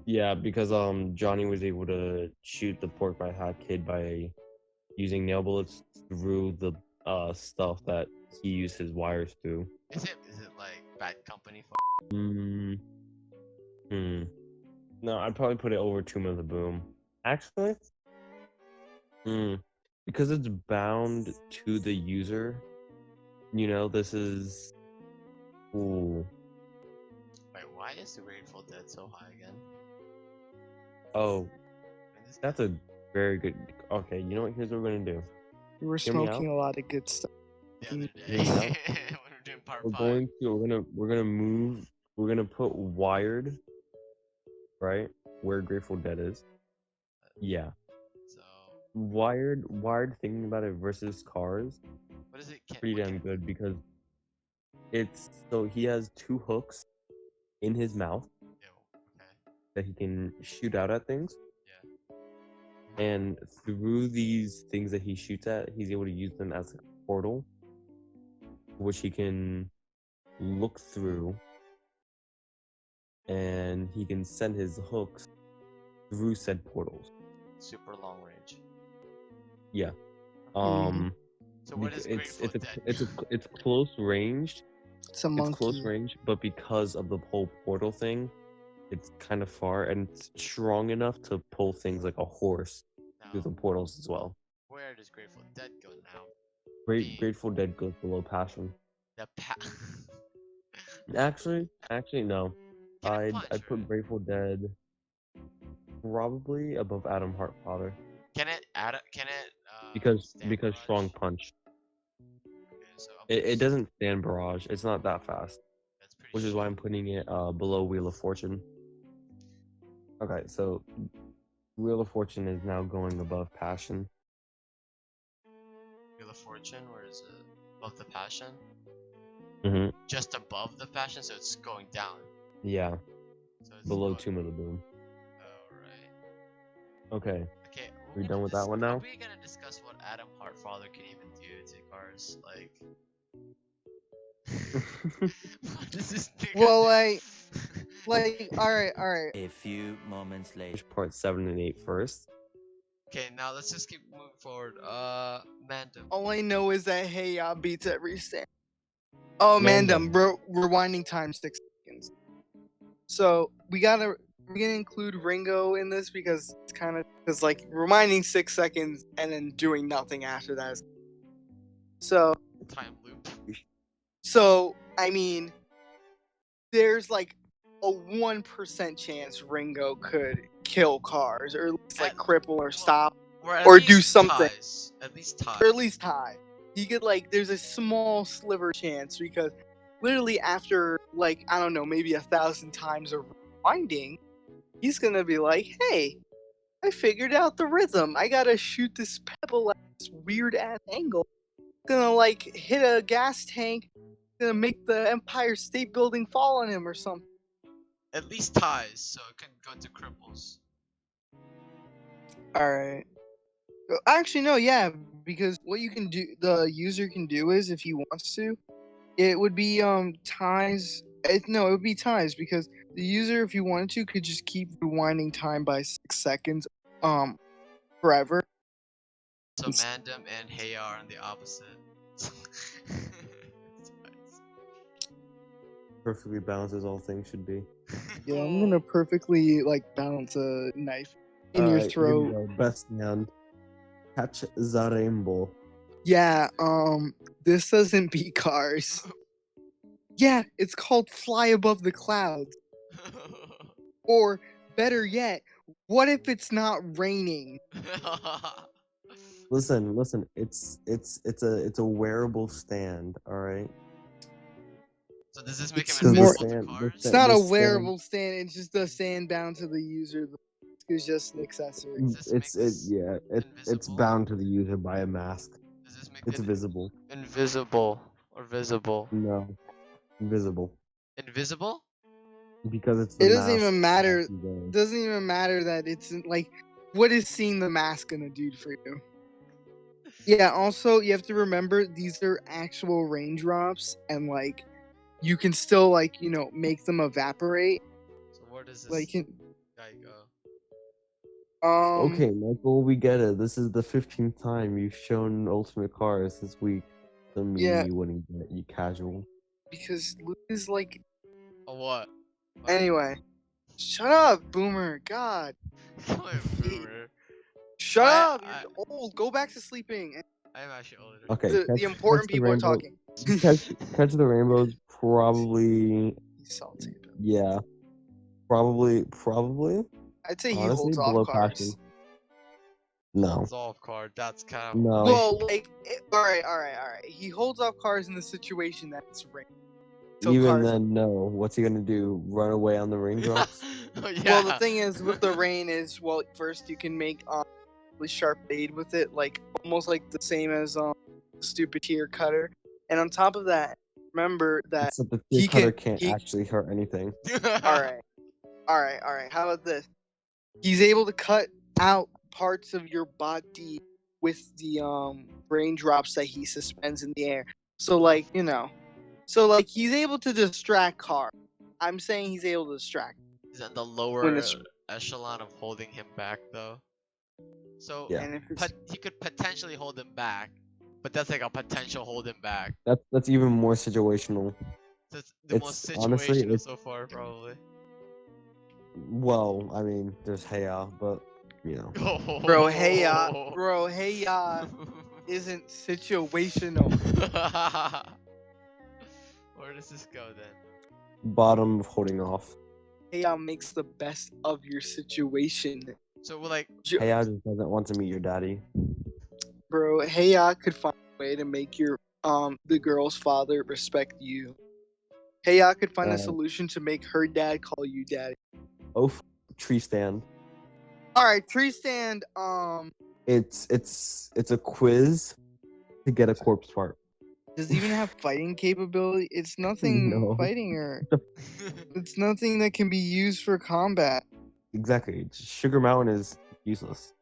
Yeah, because Johnny was able to shoot the pork pie hat kid by using nail bullets through the stuff that he used his wires through. Is it like Bad Company? No, I'd probably put it over Tomb of the Boom. Actually, because it's bound to the user. You know, this is. Ooh. Wait, why is the Grateful Dead so high again? Oh, I mean, this that's a very good. Okay, you know what? Here's what we're gonna do. We were Hear me out. smoking a lot of good stuff. the other Hear me day out. when we were doing part We're 5. going to. We're gonna move. We're gonna put Wired. Right where Grateful Dead is. Yeah. So Wired. Thinking about it versus Cars. what is it? Pretty damn good because it's so he has 2 hooks in his mouth Ew, okay. that he can shoot out at things. Yeah. And through these things that he shoots at, he's able to use them as a portal, which he can look through, and he can send his hooks through said portals. Super long range. Yeah. So what is Grateful Dead? It's close ranged. It's a monkey. It's close range, but because of the whole portal thing, it's kind of far and it's strong enough to pull things like a horse through the portals as well. Where does Grateful Dead go now? Grateful Dead goes below Passion. The Actually, no. Can it I'd punch, put right? Grateful Dead probably above Adam Heartfather Can it add? Can it? because stand barrage? strong punch. Okay, so It doesn't stand barrage. It's not that fast, That's pretty. which is why I'm putting it below Wheel of Fortune. Okay, so Wheel of Fortune is now going above Passion. Wheel of Fortune. Where is it? Above the Passion. Mm-hmm. Just above the Passion, so it's going down. Yeah, So it's below going... Tomb of the Boom. Oh right. Okay, Okay. we done with that one now? Are we gonna discuss what Adam Heartfather can even do to cars? Like. What does this nigga Well, do? all right. A few moments later. Part 7 and 8 first. Okay, now let's just keep moving forward. Mandem. All I know is that Hey Ya beats every stand. Oh, Mandem. Rewinding time 6 seconds. So we're gonna include Ringo in this because it's kind of like rewinding 6 seconds and then doing nothing after that. So Time loop. So I mean, there's like a 1% chance Ringo could kill cars or at least like cripple or stop or do something. Ties. At least ties. Or at least tie. He could like there's a small sliver chance because literally after like I don't know maybe 1,000 times of rewinding, he's gonna be like, hey, I figured out the rhythm. I gotta shoot this pebble at this weird ass angle. Gonna like hit a gas tank. Gonna make the Empire State Building fall on him or something. At least ties, so it can go to cripples. Alright. Actually, no, yeah, because what you can do, the user can do is, if he wants to, it would be ties. It would be ties because the user, if he wanted to, could just keep rewinding time by 6 seconds, forever. So Mandem and Hey are on the opposite. Perfectly balanced as all things should be. Yeah, I'm gonna perfectly like balance a knife in your throat. Here we go. Best man. Catch the rainbow. Yeah, this doesn't beat Cars. Yeah, it's called Fly Above the Clouds. Or better yet, what if it's not raining? Listen. It's a wearable stand. All right. So does this make It's him more- invisible to cars? It's not a wearable stand. It's just a stand bound to the user. It's just an accessory. It's invisible? bound to the user by a mask. Does this make It's it visible. invisible or visible? No, invisible Invisible? because it's the It doesn't mask even matter. that he's wearing. It doesn't even matter that it's like, what is seeing the mask gonna do for you? Yeah. Also, you have to remember these are actual raindrops, and like, you can still like make them evaporate. So where does this Like, guy go? Okay, Michael, we get it. This is the 15th time you've shown Ultimate Cars this week. So me, Yeah. you wouldn't get you casual. Because Luke is like. A what? Anyway, shut up, Boomer. God. Boomer. Shut up. I- You're old. Go back to sleeping. I'm actually older. Okay, The important catch the people are rainbow. talking. Catch the rainbow is probably salty. Yeah. Probably. I'd say he Honestly, holds off below cars. passion. No. Holds off card. That's kind of. No. Well, like, all right. He holds off cars in the situation that's ring. So Even cars. then, no. What's he gonna do? Run away on the raindrops? Oh, yeah. Well, the thing is with the rain is, well, first you can make really sharp blade with it, like almost like the same as stupid tear cutter, and on top of that, remember that Except the he cutter can. can't actually hurt anything. All right. How about this? He's able to cut out parts of your body with the raindrops that he suspends in the air. So like, he's able to distract cars. I'm saying he's able to distract. He's on the lower When it's- echelon of holding him back, though. So Yeah. And if it's, he could potentially hold him back, but that's like a potential hold him back. That's even more situational. That's the most It's- honestly, situational it's- so far, probably. Well, I mean, there's Heya, but you know. bro, hey ya, isn't situational. Where does this go then? Bottom of holding off. Hey ya makes the best of your situation. So we're like, Heya just doesn't want to meet your daddy. Bro, hey ya could find a way to make your the girl's father respect you. Hey ya could find a solution to make her dad call you daddy. Oh, tree stand. All right, tree stand. It's a quiz to get a corpse part. Does it even have fighting capability? It's nothing No. fighting or it's nothing that can be used for combat. Exactly. Sugar Mountain is useless.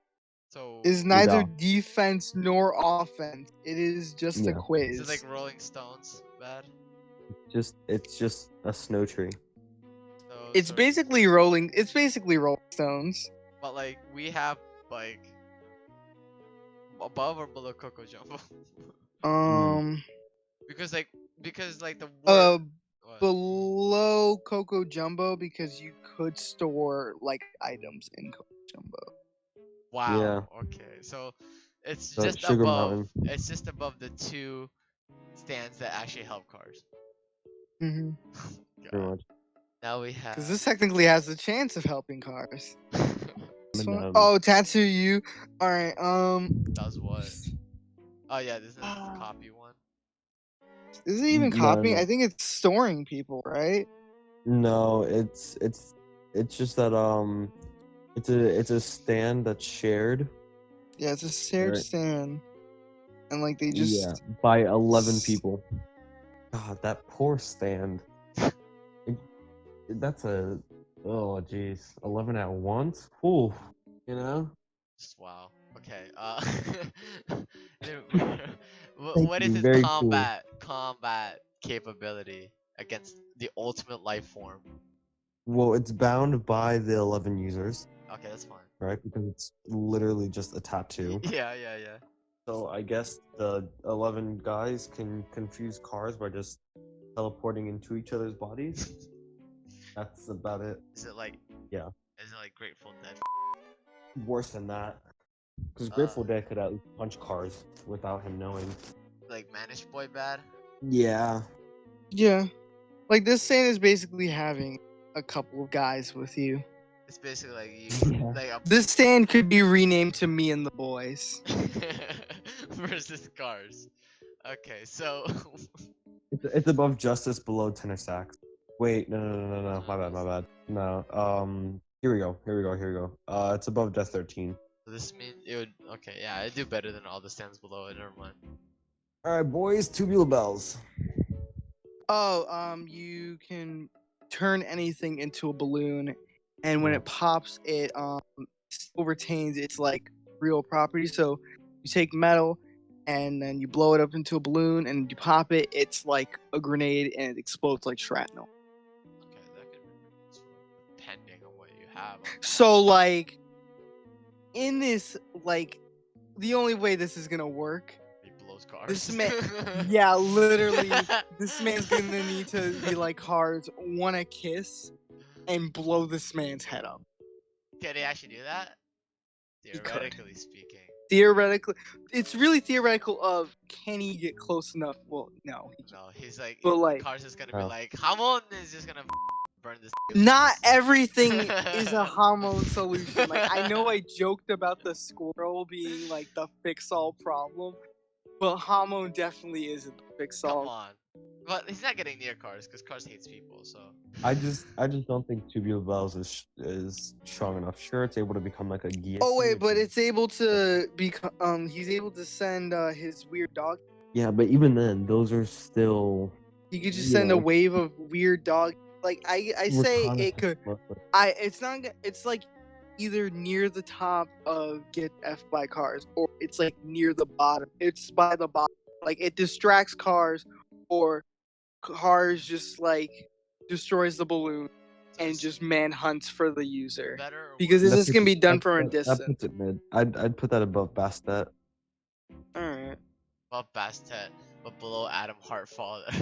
so It's neither down. defense nor offense. It is just a Yeah. quiz. is it like Rolling Stones bad? It's just a snow tree. So It's sort- basically Rolling Stones. But like we have like above or below Coco Jumbo? because like the word, what? Below Coco Jumbo because you could store like items in Coco Jumbo. Wow. Yeah. Okay. So it's So, just Sugar above. Mountain. It's just above the two stands that actually help cars. Mm-hmm. Pretty God. much. Now we have. Because this technically has the chance of helping cars. Eminem. Oh, tattoo you. All right. Does what? Oh yeah, this is the copy one. Is it even No, copying? no. I think it's storing people, right? No, it's just that it's a stand that's shared. Yeah, it's a shared Right. stand, and like they just. Yeah, by 11 people. God, that poor stand. That's a oh jeez, 11 at once. Ooh, you know. Just wow. Okay. What Thank what you, is his very combat capability against the ultimate life form? Well, it's bound by the 11 users, Okay, that's fine. right? Because it's literally just a tattoo. Yeah. So I guess the 11 guys can confuse cars by just teleporting into each other's bodies. That's about it. Is it like? Yeah. Is it like Grateful Dead? Worse than that. Because Grateful Dead could at least punch cars without him knowing. Like Manish Boy bad? Yeah. Yeah, like this stand is basically having a couple of guys with you. It's basically like you Yeah. like a This stand could be renamed to Me and the Boys. versus cars. Okay, so It's above Justice, below Tenor Sax. Wait, no. My bad. No. Here we go. It's above Death 13. this means it would. Okay, yeah, I'd do better than all the stands below it. Never mind. All right, boys. Tubular bells. Oh, you can turn anything into a balloon, and when it pops, it still retains its like real property. So you take metal, and then you blow it up into a balloon, and you pop it. It's like a grenade, and it explodes like shrapnel. Okay, that could be useful, depending on what you have. So like, in this like, the only way this is gonna work. He blows cars. This man, yeah, literally, this man's gonna need to be like cars, wanna kiss, and blow this man's head up. Can they actually do that? He could. Theoretically speaking. theoretically, it's really theoretical of can he get close enough? Well, no. No, he's like, But like, Cars is gonna be like, Hamon is just gonna burn this. not everything is a hormone solution. Like, I know I joked about the squirrel being like the fix-all problem, but hormone definitely isn't the fix-all. Come on. But he's not getting near Cars because Cars hates people. So I just don't think Tubular Bells is strong enough. Sure, it's able to become like a guillotine. Oh wait, but it's able to become. He's able to send his weird dog. Yeah, but even then, those are still. He could just send a wave of weird dog. Like I say, it could. It's not. It's like either near the top of get F by Cars, or it's like near the bottom. It's by the bottom. Like it distracts Cars, or Cars just like destroys the balloon and just manhunts for the user. Because this is gonna be done from a distance. That puts it mid. I'd put that above Bastet. Alright. above Bastet, but below Adam Heartfather.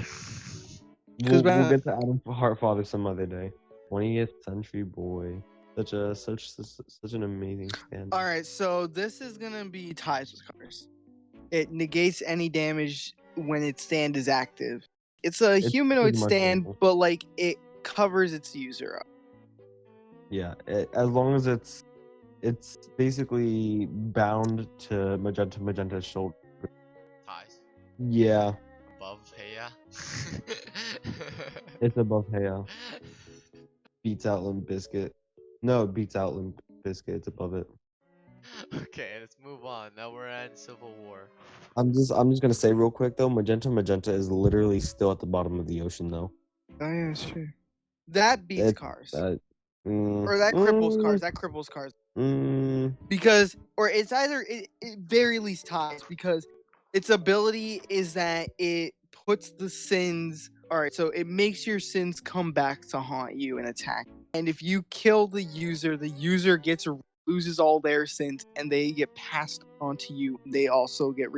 We'll get to Adam Heartfather some other day. 20th century boy. Such an amazing stand. Alright, so this is gonna be ties with Cars. It negates any damage when its stand is active. It's a humanoid stand, but like it covers its user up. Yeah, as long as it's basically bound to Magenta's shoulder. Ties. Yeah. Above Heya. It's above Heya. Beats out Limp Bizkit. No, it beats out Limp Bizkit. It's above it. Okay, let's move on. Now we're at Civil War. I'm just gonna say real quick though, Magenta is literally still at the bottom of the ocean though. Oh yeah, that's true. That beats Cars. Or that cripples Cars. That cripples Cars. Because, or it's either it very least ties, because its ability is that it puts the sins. All right, so it makes your sins come back to haunt you and attack. And if you kill the user loses all their sins, and they get passed on to you. They also get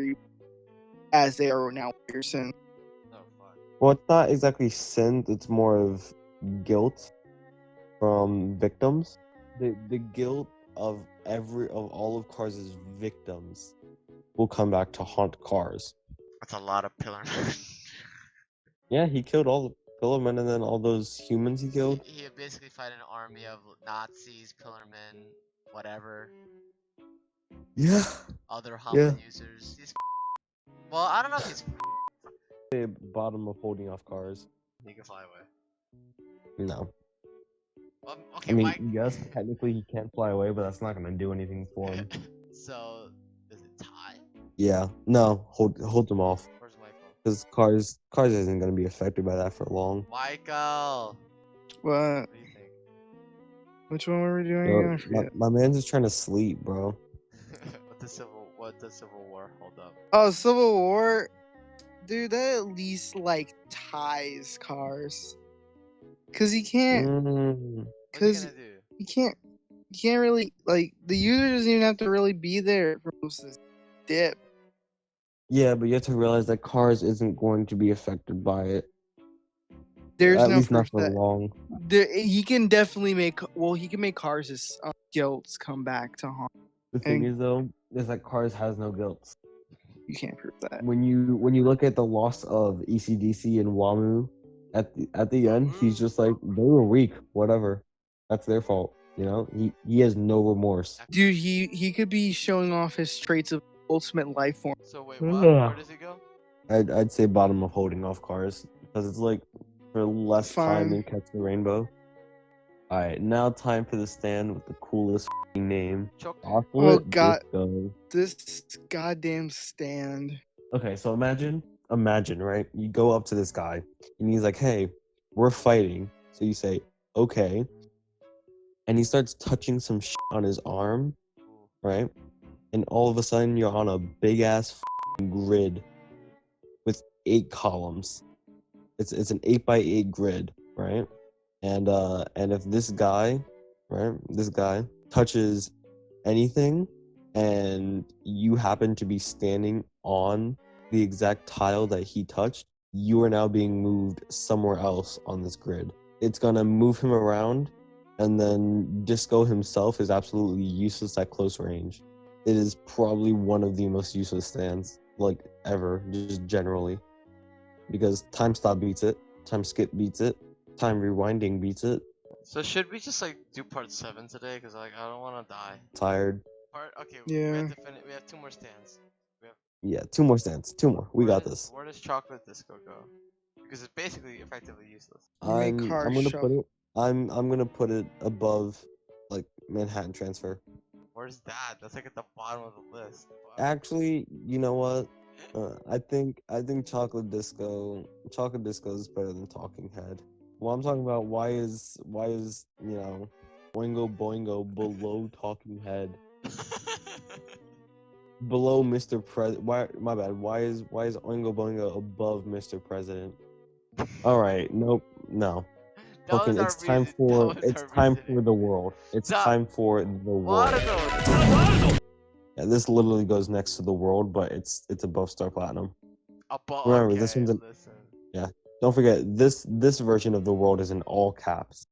as they are now your sins. Oh, fuck. Well, it's not exactly sins. It's more of guilt from victims. The guilt of all of Cars' victims will come back to haunt Cars. That's a lot of Pillarmen. Yeah, he killed all the Pillarmen, and then all those humans he killed. He basically fight an army of Nazis, Pillarmen, whatever. Yeah. Other Hamon users. He's well, I don't know if he's The bottom of holding off Cars. He can fly away. No. Okay, I mean, yes, technically he can fly away, but that's not gonna do anything for him. So, does it tie? Yeah. No, hold them off. Where's Michael? Because Cars isn't gonna be affected by that for long. Michael! What? What do you think? Which one were we doing? I forget. My man's just trying to sleep, bro. What does Civil War hold up? Oh, Civil War, dude, that at least like ties Cars, cause he can't, What's he gonna do? you can't really like the user doesn't even have to really be there for most of this dip. Yeah, but you have to realize that Cars isn't going to be affected by it. There's at no least not proof for that long. he can definitely make. Well, he can make Cars' guilts come back to haunt. The thing is though, is that Cars has no guilt. You can't prove that. When you look at the loss of ECDC and WAMU at the end, he's just like, they were weak, whatever. That's their fault. You know, he has no remorse. Dude, he could be showing off his traits of ultimate life form. So wait, what? Where does he go? I'd say bottom of holding off Cars because it's like for less time than Catch the Rainbow. All right, now time for the stand with the coolest name. Oh god, this goddamn stand. Okay, so imagine, right? You go up to this guy and he's like, "Hey, we're fighting." So you say, "Okay," and he starts touching some on his arm, right? And all of a sudden, you're on a big ass grid with 8 columns. It's an 8x8 grid, right? And if this guy touches anything, and you happen to be standing on the exact tile that he touched, you are now being moved somewhere else on this grid. It's gonna move him around, and then Disco himself is absolutely useless at close range. it is probably one of the most useless stands, like, ever, just generally. Because time stop beats it, time skip beats it, time rewinding beats it. So should we just like do part 7 today? Cause like I don't want to die. Tired. Okay. Yeah. We have to finish. We have 2 more stands. Yeah, 2 more stands. 2 more. We got this. Where does chocolate disco go? Because it's basically effectively useless. You make I'm cars gonna shuffle. put it. I'm gonna put it above, like, Manhattan Transfer. Where's that? That's like at the bottom of the list. Wow. Actually, you know what? I think Chocolate Disco is better than Talking Head. Well, I'm talking about why is Oingo Boingo below Talking Head, below Mr. President? Why? My bad. Why is Oingo Boingo above Mr. President? All right. Nope. No. That was our It's time reason- for that was it's our time reasoning. for the world. It's Stop. time for the world. Watermelon. Yeah, this literally goes next to the world, but it's above Star Platinum. Remember, Okay, this one's in, listen. yeah. Don't forget this version of the world is in all caps.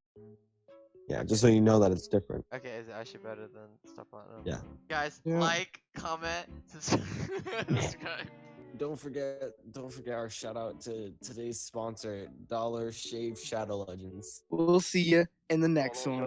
Yeah, just so you know that it's different. Okay, is it actually better than Star Platinum? Yeah. Guys, Yeah. like, comment, subscribe. Don't forget our shout out to today's sponsor, Dollar Shave Shadow Legends. We'll see you in the next one.